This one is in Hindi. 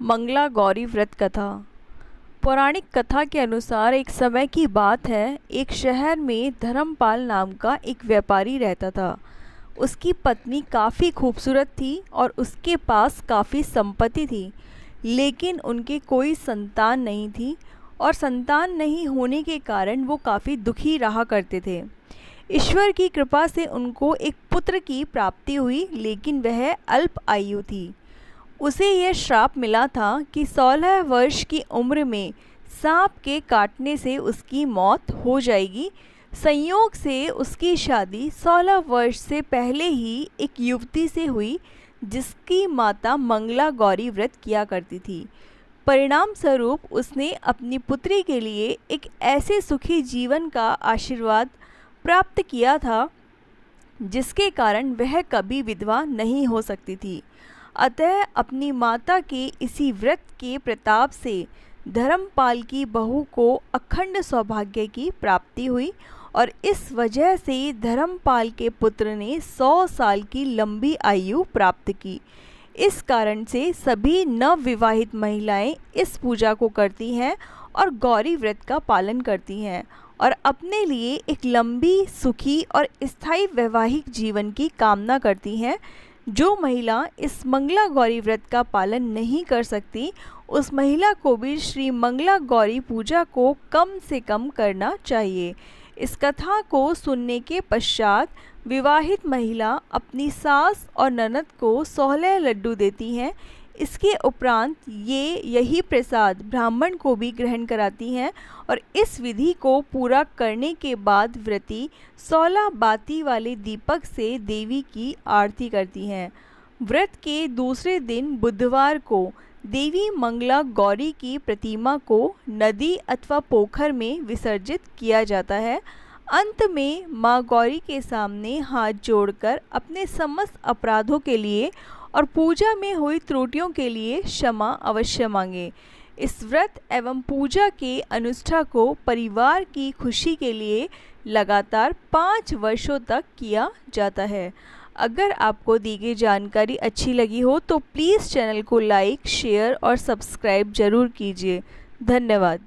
मंगला गौरी व्रत कथा। पौराणिक कथा के अनुसार एक समय की बात है, एक शहर में धर्मपाल नाम का एक व्यापारी रहता था। उसकी पत्नी काफ़ी खूबसूरत थी और उसके पास काफ़ी संपत्ति थी, लेकिन उनके कोई संतान नहीं थी और संतान नहीं होने के कारण वो काफ़ी दुखी रहा करते थे। ईश्वर की कृपा से उनको एक पुत्र की प्राप्ति हुई, लेकिन वह अल्प आयु थी। उसे यह श्राप मिला था कि 16 वर्ष की उम्र में सांप के काटने से उसकी मौत हो जाएगी। संयोग से उसकी शादी 16 वर्ष से पहले ही एक युवती से हुई, जिसकी माता मंगला गौरी व्रत किया करती थी। परिणाम स्वरूप उसने अपनी पुत्री के लिए एक ऐसे सुखी जीवन का आशीर्वाद प्राप्त किया था, जिसके कारण वह कभी विधवा नहीं हो सकती थी। अतः अपनी माता के इसी व्रत के प्रताप से धर्मपाल की बहू को अखंड सौभाग्य की प्राप्ति हुई और इस वजह से धर्मपाल के पुत्र ने 100 साल की लंबी आयु प्राप्त की। इस कारण से सभी नवविवाहित महिलाएं इस पूजा को करती हैं और गौरी व्रत का पालन करती हैं और अपने लिए एक लंबी, सुखी और स्थायी वैवाहिक जीवन की कामना करती हैं। जो महिला इस मंगला गौरी व्रत का पालन नहीं कर सकती, उस महिला को भी श्री मंगला गौरी पूजा को कम से कम करना चाहिए। इस कथा को सुनने के पश्चात विवाहित महिला अपनी सास और ननद को 16 लड्डू देती हैं। इसके उपरांत यही प्रसाद ब्राह्मण को भी ग्रहण कराती हैं और इस विधि को पूरा करने के बाद व्रती 16 बाती वाले दीपक से देवी की आरती करती हैं। व्रत के दूसरे दिन बुधवार को देवी मंगला गौरी की प्रतिमा को नदी अथवा पोखर में विसर्जित किया जाता है। अंत में माँ गौरी के सामने हाथ जोड़कर अपने समस्त अपराधों के लिए और पूजा में हुई त्रुटियों के लिए क्षमा अवश्य मांगे। इस व्रत एवं पूजा के अनुष्ठान को परिवार की खुशी के लिए लगातार 5 वर्षों तक किया जाता है। अगर आपको दी गई जानकारी अच्छी लगी हो तो प्लीज़ चैनल को लाइक, शेयर और सब्सक्राइब ज़रूर कीजिए। धन्यवाद।